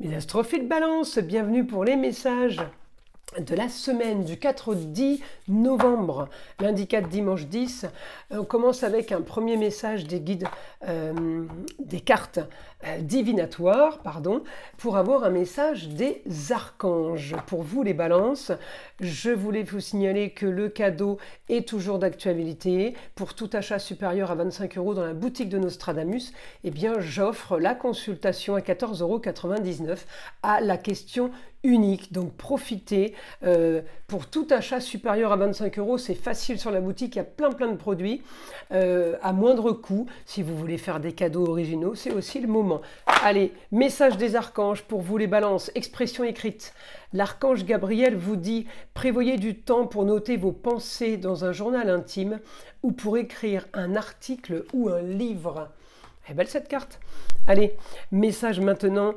Mes astrophiles Balance, bienvenue pour les messages de la semaine du 4 au 10 novembre, lundi 4, dimanche 10. On commence avec un premier message des guides, des cartes divinatoires, pardon, pour avoir un message des archanges. Pour vous les balances, je voulais vous signaler que le cadeau est toujours d'actualité. Pour tout achat supérieur à 25 € dans la boutique de Nostradamus, eh bien j'offre la consultation à 14,99 € à la question unique. Donc profitez, pour tout achat supérieur à 25 €, c'est facile sur la boutique, il y a plein de produits à moindre coût. Si vous voulez faire des cadeaux originaux, c'est aussi le moment. Allez, message des archanges pour vous les balances, expression écrite. L'archange Gabriel vous dit: prévoyez du temps pour noter vos pensées dans un journal intime ou pour écrire un article ou un livre. Elle est belle cette carte. Allez, message maintenant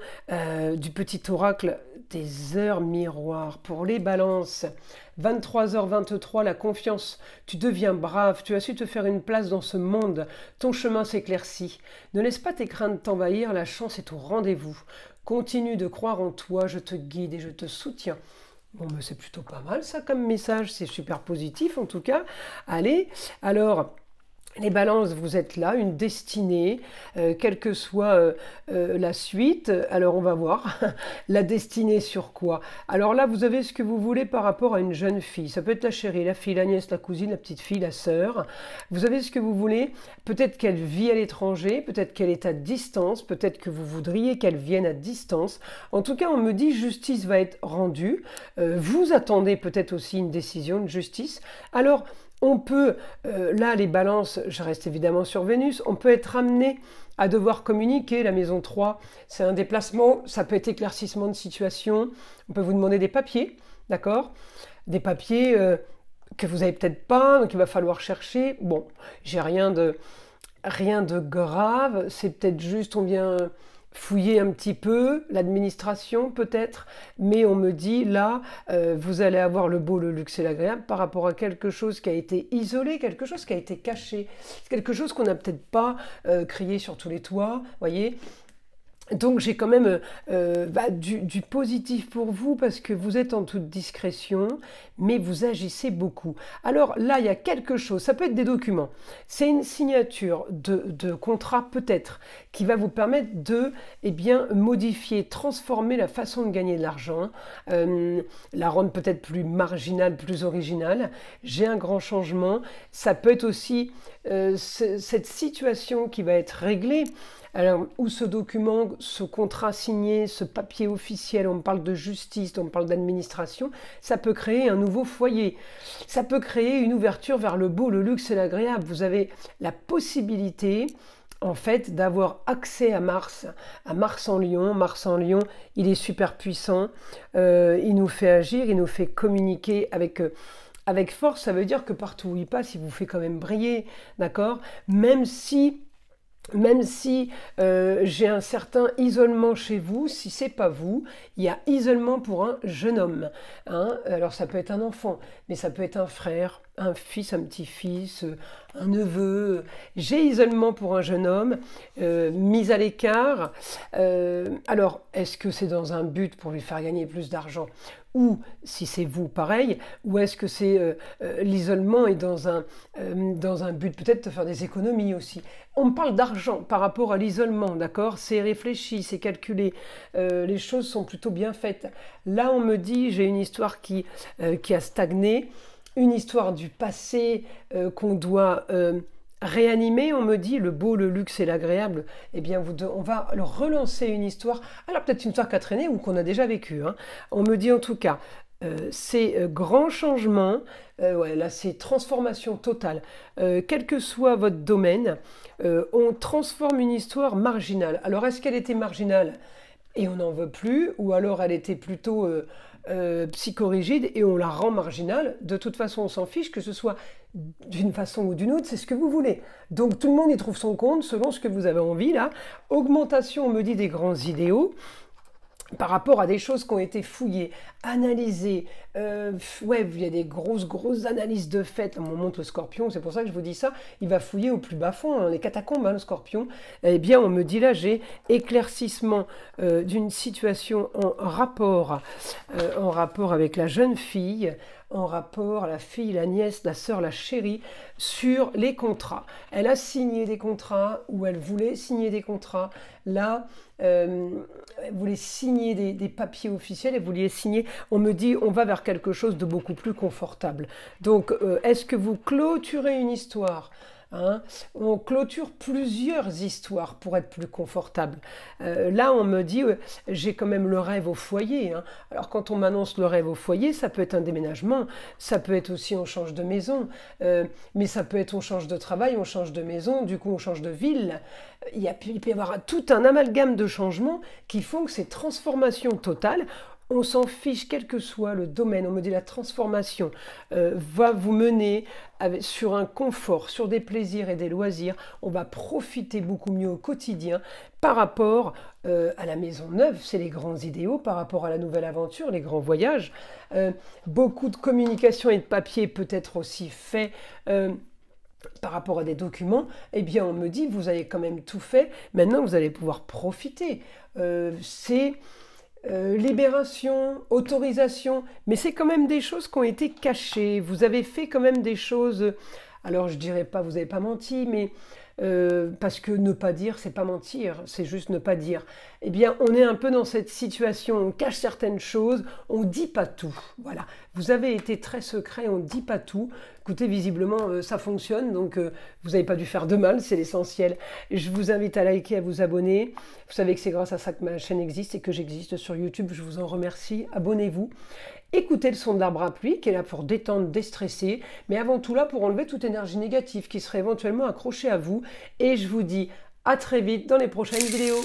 du petit oracle des heures miroirs pour les balances. 23h23, la confiance. Tu deviens brave, tu as su te faire une place dans ce monde. Ton chemin s'éclaircit. Ne laisse pas tes craintes t'envahir, la chance est au rendez-vous. Continue de croire en toi, je te guide et je te soutiens. Bon, mais c'est plutôt pas mal ça comme message, c'est super positif en tout cas. Allez, alors... les balances, vous êtes là, une destinée, quelle que soit la suite. Alors on va voir, la destinée sur quoi? Alors là, vous avez ce que vous voulez par rapport à une jeune fille. Ça peut être la chérie, la fille, la nièce, la cousine, la petite fille, la sœur. Vous avez ce que vous voulez. Peut-être qu'elle vit à l'étranger, peut-être qu'elle est à distance, peut-être que vous voudriez qu'elle vienne à distance. En tout cas, on me dit justice va être rendue. Vous attendez peut-être aussi une décision de justice. Alors... on peut, là les balances, je reste évidemment sur Vénus, on peut être amené à devoir communiquer. La maison 3, c'est un déplacement, ça peut être éclaircissement de situation, on peut vous demander des papiers, d'accord? Des papiers que vous n'avez peut-être pas, donc il va falloir chercher. Bon, j'ai rien de grave, c'est peut-être juste, on vient... fouiller un petit peu, l'administration peut-être, mais on me dit là, vous allez avoir le beau, le luxe et l'agréable par rapport à quelque chose qui a été isolé, quelque chose qui a été caché, quelque chose qu'on n'a peut-être pas crié sur tous les toits, voyez. Donc j'ai quand même du positif pour vous parce que vous êtes en toute discrétion, mais vous agissez beaucoup. Alors là, il y a quelque chose, ça peut être des documents, c'est une signature de contrat peut-être qui va vous permettre de modifier, transformer la façon de gagner de l'argent, la rendre peut-être plus marginale, plus originale. J'ai un grand changement, ça peut être aussi cette situation qui va être réglée. Alors, où ce document, ce contrat signé, ce papier officiel, on parle de justice, on parle d'administration, ça peut créer un nouveau foyer. Ça peut créer une ouverture vers le beau, le luxe et l'agréable. Vous avez la possibilité, en fait, d'avoir accès à Mars en Lion. Mars en Lion, il est super puissant, il nous fait agir, il nous fait communiquer avec force. Ça veut dire que partout où il passe, il vous fait quand même briller, d'accord? Même si j'ai un certain isolement chez vous, si c'est pas vous, il y a isolement pour un jeune homme. Hein. Alors ça peut être un enfant, mais ça peut être un frère, un fils, un petit-fils, un neveu. J'ai isolement pour un jeune homme, mis à l'écart. Alors, est-ce que c'est dans un but pour lui faire gagner plus d'argent ? Ou, si c'est vous, pareil, ou est-ce que c'est l'isolement est dans un but peut-être de faire des économies aussi. On me parle d'argent par rapport à l'isolement, d'accord? C'est réfléchi, c'est calculé, les choses sont plutôt bien faites. Là, on me dit, j'ai une histoire qui a stagné, une histoire du passé qu'on doit... réanimer, on me dit, le beau, le luxe et l'agréable, eh bien, on va relancer une histoire, alors peut-être une histoire qui a traîné ou qu'on a déjà vécue, hein. On me dit en tout cas, c'est grand changement, ouais, là c'est transformation totale, quel que soit votre domaine, on transforme une histoire marginale. Alors est-ce qu'elle était marginale et on n'en veut plus, ou alors elle était plutôt psychorigide et on la rend marginale? De toute façon, on s'en fiche, que ce soit d'une façon ou d'une autre, c'est ce que vous voulez. Donc tout le monde y trouve son compte selon ce que vous avez envie là. Augmentation, on me dit, des grands idéaux. par rapport à des choses qui ont été fouillées, analysées. Ouais, il y a des grosses analyses de fait. Là, on montre le scorpion, c'est pour ça que je vous dis ça. Il va fouiller au plus bas fond, dans les catacombes, hein, le scorpion. Eh bien, on me dit là, j'ai éclaircissement d'une situation en rapport avec la jeune fille, en rapport à la fille, la nièce, la sœur, la chérie, sur les contrats. Elle a signé des contrats, ou elle voulait signer des contrats. Là, elle voulait signer des papiers officiels, elle voulait signer, on me dit, on va vers quelque chose de beaucoup plus confortable. Donc, est-ce que vous clôturez une histoire ? Hein, on clôture plusieurs histoires pour être plus confortable. Là, on me dit, j'ai quand même le rêve au foyer. Hein. Alors, quand on m'annonce le rêve au foyer, ça peut être un déménagement, ça peut être aussi on change de maison, mais ça peut être on change de travail, on change de maison, du coup on change de ville. Il peut y avoir tout un amalgame de changements qui font que ces transformations totales, on s'en fiche quel que soit le domaine. On me dit la transformation va vous mener sur un confort, sur des plaisirs et des loisirs. On va profiter beaucoup mieux au quotidien par rapport à la maison neuve. C'est les grands idéaux par rapport à la nouvelle aventure, les grands voyages. Beaucoup de communication et de papier peut être aussi fait par rapport à des documents. Eh bien, on me dit, vous avez quand même tout fait. Maintenant, vous allez pouvoir profiter. C'est libération, autorisation, mais c'est quand même des choses qui ont été cachées. Vous avez fait quand même des choses, alors je dirais pas, vous n'avez pas menti, mais parce que ne pas dire, c'est pas mentir, c'est juste ne pas dire. Eh bien, on est un peu dans cette situation, on cache certaines choses, on dit pas tout. Voilà, vous avez été très secret, on dit pas tout. Écoutez, visiblement, ça fonctionne, donc vous n'avez pas dû faire de mal, c'est l'essentiel. Je vous invite à liker, à vous abonner. Vous savez que c'est grâce à ça que ma chaîne existe et que j'existe sur YouTube. Je vous en remercie. Abonnez-vous. Écoutez le son de l'arbre à pluie qui est là pour détendre, déstresser, mais avant tout là pour enlever toute énergie négative qui serait éventuellement accrochée à vous. Et je vous dis à très vite dans les prochaines vidéos.